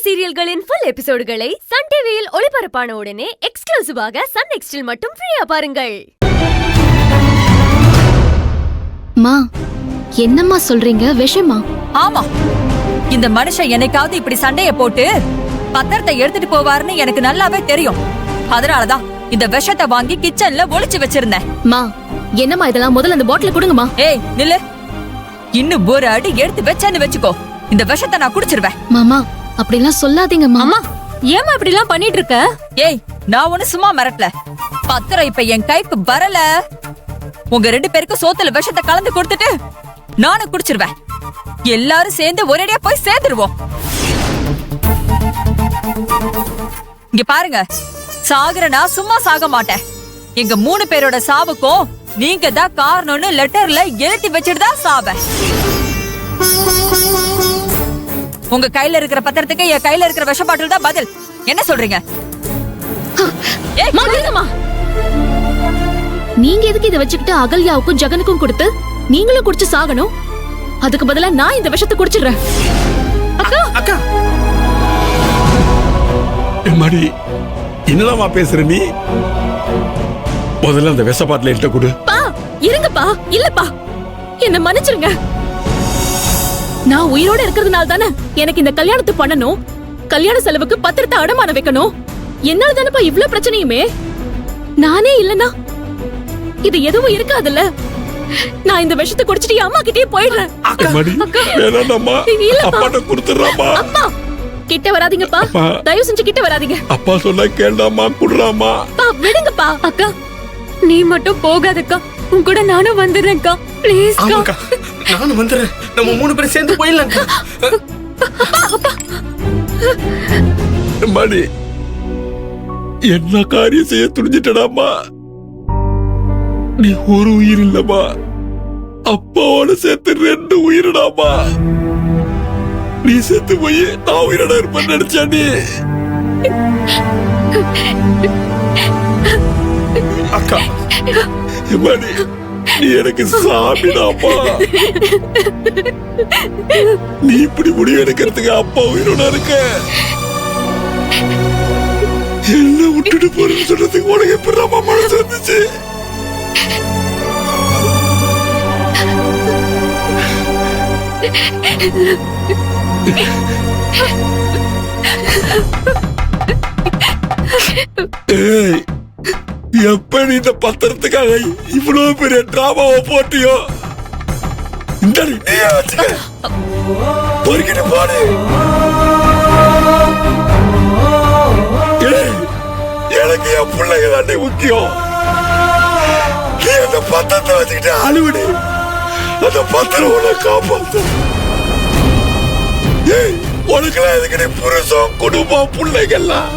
சீரியல்களின் full எபிசோடுகளை Sun டிவியில் ஒளிபரப்பான உடனே எக்ஸ்க்ளூசிவாக சன் நெக்ஸ்டில் மட்டும் ஃப்ரீயா பாருங்கள். மா, என்னம்மா சொல்றீங்க? விஷமா? ஆமா, இந்த மனுஷன் என்னைக்காவது இப்படி சண்டைய போட்டு பத்திரத்தை எடுத்துட்டு போவாருன்னு எனக்கு நல்லாவே தெரியும். அதனாலதான் இந்த விஷத்தை வாங்கி கிச்சன்ல ஒளிச்சு வச்சிருந்தேன். மா, என்னம்மா இதெல்லாம்? முதல்ல அந்த பாட்டில கொடுங்கம்மா. ஏய் நில்லு, இன்னும் ஒரு அடி எடுத்து வச்சேன்னு வச்சுக்கோ, இந்த விஷத்தை நான் குடிச்சிருவேன். மாமா, அப்படிலாம் சொல்லாதீங்க மாமா. ஏமா இப்படி எல்லாம் பண்ணிட்டு இருக்க? ஏய், நான் ஒண்ணு சும்மா மிரட்டல. பத்திரம் இப்ப என் கைக்கு வரல, உங்க 2 பேருக்கு சோத்துல விஷத்தை கலந்து கொடுத்துட்டு நானும் குடிச்சிருவேன். எல்லாரும் சேர்ந்து ஒரேடியா போய் சேர்ந்துருவோம். இங்க பாருங்க, சாகுறனா சும்மா சாக மாட்டேன். எங்க 3 பேரோட சாவுக்கும் நீங்க தான் காரணம்னு லெட்டர்ல எழுதி வச்சுட்டு தான் சாவேன். உங்க கையில இருக்கிற பத்திரத்துக்கு என் கையில இருக்கிற விஷ பாட்டில் தான் பதில். என்ன சொல்றீங்க? நீங்க எதுக்கு இதை வச்சுக்கிட்டு அகல்யாவுக்கும் ஜெகனுக்கும் கொடுத்து நீங்களும் குடிச்சு சாகணும்? அதுக்கு பதிலா நான் இந்த விஷத்தை குடிச்சிடுறேன். அக்கா அக்கா, எம்மாடி என்னடாமா பேசுற நீ? முதல்ல அந்த விஷ பாட்டில என்கிட்ட கொடு. பா, இருங்கப்பா. இல்லப்பா, என்ன மன்னிச்சிருங்க. நான் உயிரோட இருக்கிறதுனால தானே எனக்கு இந்த கல்யாணத்தை பண்ணணும். கல்யாண செலவுக்கு பத்திரத்தை அடமான வைக்கணும். என்னால தானேப்பா இவ்ளோ பிரச்சனையுமே. நானே இல்லனா இது எதுவும் இருக்காதுல்ல. நான் இந்த விஷத்தை குடிச்சிட்டு அம்மா கிட்டே போயிடுறேன். அம்மா கிட்ட வராதீங்கப்பா, தயவு செஞ்சு கிட்ட வராதீங்க. அப்பா சொன்னா கேளுடாமா, குடுறாமா. பா, விடுங்கப்பா. அக்கா, நீ மட்டும் போகாதக்கா, உன் கூட நானும் வந்துடுறேன்க்கா. ப்ளீஸ் அக்கா, நானும் வந்துடுறேன். நம்ம 3 பேரும் சேர்ந்து போயிடலாம். மணி, என்ன காரியம் செய்ய துணிஞ்சிட்டடாமா. நீ ஒரு உயிர் இல்லமா, அப்பாவோட சேர்த்து 2 உயிரிடாமா. நீ செத்து போய் நான் உயிரோட இருப்பேன்னு நினைச்சா நீ? அக்கா, மணி, நீ எனக்கு சாமிடாப்பா. நீ இப்படி முடிவு எடுக்கிறதுக்கு அப்பா உயிரோட இருக்க. என்ன விட்டுட்டு போறேன்னு சொல்றதுக்கு உனக்கு எப்படிடாமா மனசு வந்துச்சு? ஏய், எப்ப நீ இந்த பத்திரத்துக்காக இவ்வளவு பெரிய டிராமாவை போட்டியோ, இந்த பொறுக்கிட்டு போடு. எனக்கு என் பிள்ளைங்க தாண்டி முக்கியம். நீ அந்த பத்திரத்தை வச்சுக்கிட்டு அழுவிடு. அந்த பத்திரம் உன்னை காப்பாத்து. உனக்குலாம் எதுக்கு? நீ புருஷம், குடும்பம், பிள்ளைகள்லாம்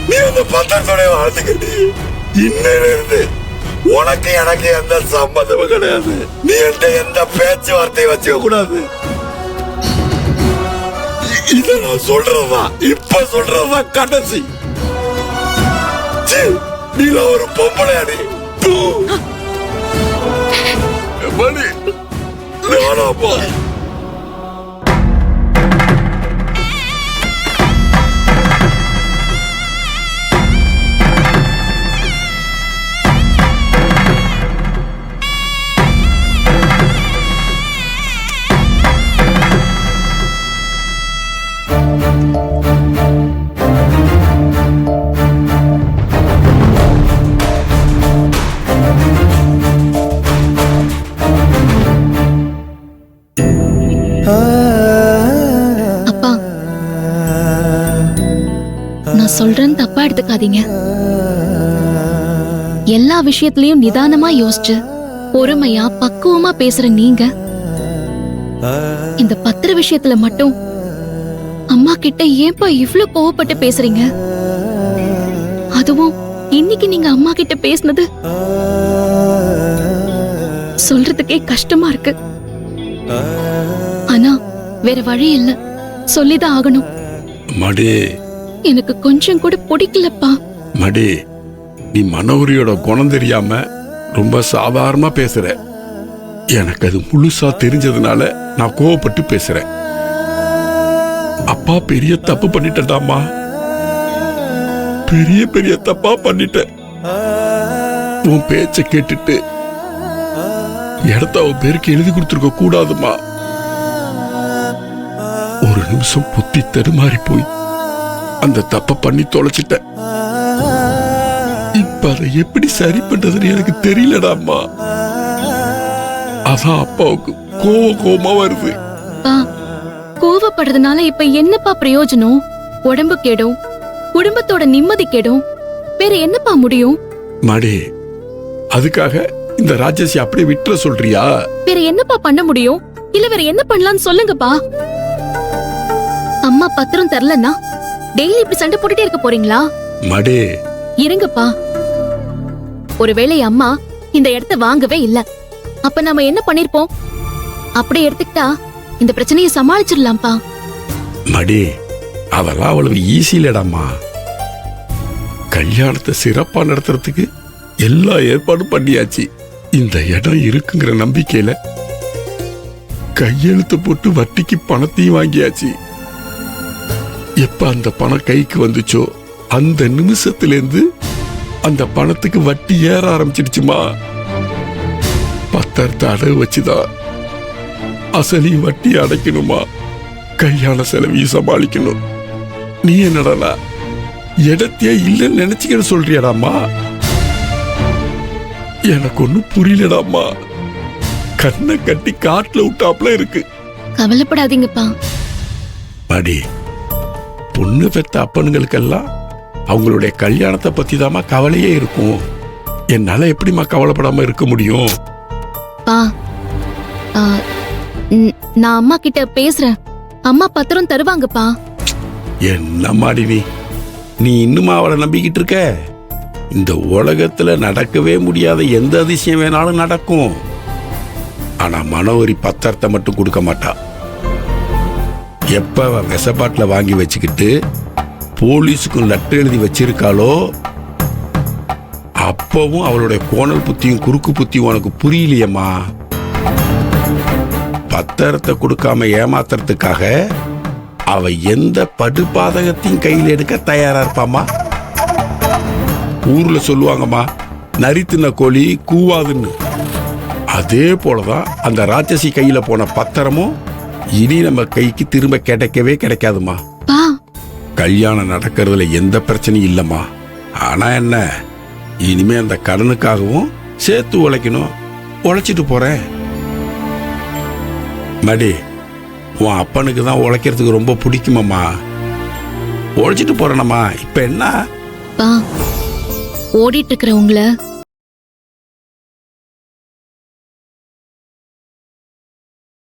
நீ அந்த பத்திரத்தோட வாழ்ந்துக்கிட்டு இன்னிலிருந்து உனக்கு எனக்கு எந்த சம்பந்தமும் கிடையாது. நீ எந்த பேச்சுவார்த்தையும் வச்சுக்க கூடாது. இத நான் சொல்றதா, இப்ப சொல்றதா கடைசி. நீ ஒரு பொம்பளையாடி மணி, நானாப்பா. அப்பா, நான் சொல்றேன்னு தப்பா எடுத்துக்காதீங்க. எல்லா விஷயத்திலயும் நிதானமா யோசிச்சு பொறுமையா பக்குவமா பேசுற நீங்க இந்த பத்திர விஷயத்துல மட்டும் அம்மா கிட்ட ஏன்பா இவ்ளோ கோவப்பட்டு பேசுறீங்க? அதுவும் இன்னைக்கு நீங்க அம்மா கிட்ட பேசினது சொல்றதுக்கே கஷ்டமா இருக்கு. ஆனா வேற வழி இல்ல, சொல்லிதான் ஆகணும். மடி, எனக்கு கொஞ்சம் கூட பிடிக்கலப்பா. மடி, நீ மனோரியோட குணம் தெரியாம ரொம்ப சாதாரணமா பேசுற. எனக்கு அது முழுசா தெரிஞ்சதுனால நான் கோவப்பட்டு பேசுறேன். அப்பா பெரிய தப்பு பண்ணிட்டேன்டாமா. பெரிய பெரிய தப்பா பண்ணிட்டேன். உன் பேச்ச கேட்டுட்டு இடத்த அவன் பேருக்கு எழுதி கொடுத்துருக்க கூடாதுமா. ஒரு நிமிஷம் புத்தி தடுமாறி போய் அந்த தப்ப பண்ணி தொலைச்சிட்டேன். இப்ப அதை எப்படி சரி பண்றதுன்னு எனக்கு தெரியலடாமா. அதான் அப்பாவுக்கு கோவமா வருது. பா, கோவப்படுறதுனால இப்ப என்னப்பா பிரயோஜனம்? உடம்பு கெடும், குடும்பத்தோட நிம்மதி கெடும், வேற என்னப்பா முடியும்? மாடே, அதுக்காக இந்த ராஜேஷை அப்படியே விட்டுற சொல்றியா? வேற என்னப்பா பண்ண முடியும்? இல்ல வேற என்ன பண்ணலாம்னு சொல்லுங்கப்பா. அம்மா பத்திரம் தரலன்னா டெய்லி இப்படி சண்டை போட்டுட்டே இருக்க போறீங்களா? மாடே, இருங்கப்பா. ஒருவேளை அம்மா இந்த இடத்த வாங்கவே இல்ல, அப்ப நாம என்ன பண்ணிருப்போம்? அப்படியே எடுத்துக்கிட்டா இந்த பிரச்சனையை சமாளிச்சிடலாம்ப்பா. மாடே, அதெல்லாம் அவ்வளவு ஈஸி இல்லடாமா. கல்யாணத்தை சிறப்பா நடத்துறதுக்கு எல்லா ஏற்பாடும் பண்ணியாச்சு. இந்த இடம் இருக்குங்கிற நம்பிக்கையில கையெழுத்து போட்டு வட்டிக்கு பணத்தையும் வாங்கியாச்சு. எப்ப அந்த பணம் கைக்கு வந்துச்சோ அந்த நிமிஷத்திலிருந்து அந்த பணத்துக்கு வட்டி ஏற ஆரம்பிச்சிடுச்சுமா. பத்திரத்தை அடகு வச்சுதான் அசலையும் வட்டி அடைக்கணுமா. கல்யாண செலவையும் சமாளிக்கணும். நீ என்னடா இடத்தையே இல்லைன்னு நினைச்சுக்கிற சொல்றியடாமா? எனக்கு ஒன்னும் புரியலடாமா. கண்ணை கட்டி காட்டுல விட்டாப்ல இருக்கு. கவலைப்படாதீங்கப்பா. பாடி, பொண்ணு பெத்த அப்பனுங்களுக்கெல்லாம் அவங்களுடைய கல்யாணத்தை பத்தி தாமா கவலையே இருக்கும். என்னால எப்படிமா கவலைப்படாம இருக்க முடியும்? பா, நான் அம்மா கிட்ட பேசுறேன். அம்மா பத்திரம் தருவாங்கப்பா. என்ன மாடி நீ இன்னுமா அவளை நம்பிக்கிட்டு இருக்க? இந்த உலகத்துல நடக்கவே முடியாத எந்த அதிசயம் வேணாலும் நடக்கும். ஆனா மனோரி பத்திரத்தை மட்டும் கொடுக்க மாட்டா. எப்ப விசப்பாட்டுல வாங்கி வச்சுக்கிட்டு போலீஸுக்கும் லெட்டர் எழுதி வச்சிருக்காளோ அப்பவும் அவளுடைய கோணல் புத்தியும் குறுக்கு புத்தியும் உனக்கு புரியலையம்மா. பத்திரத்தை கொடுக்காம ஏமாத்துறதுக்காக அவ எந்த படுபாதகத்தையும் கையில் எடுக்க தயாரா இருப்பாமா. ஊர்ல சொல்லுவாங்கம்மா, நரித்தின கோழி கூவாதுன்னு. அதே போலதான் அந்த ராட்சசி கையில போன பத்திரமும் இனி நம்ம கைக்கு திரும்ப கிடைக்கவே கிடைக்காதுமா. கல்யாணம் நடக்கிறதுல எந்த பிரச்சனையும் இல்லம்மா. ஆனா என்ன, இனிமே அந்த கடனுக்காகவும் சேர்த்து உழைக்கணும். உழைச்சிட்டு போறேன். மடி, உன் அப்பனுக்கு தான் உழைக்கிறதுக்கு ரொம்ப பிடிக்குமாம்மா. உழைச்சிட்டு போறேனம்மா. இப்ப என்ன ஓடிட்டு இருக்கிற உங்களை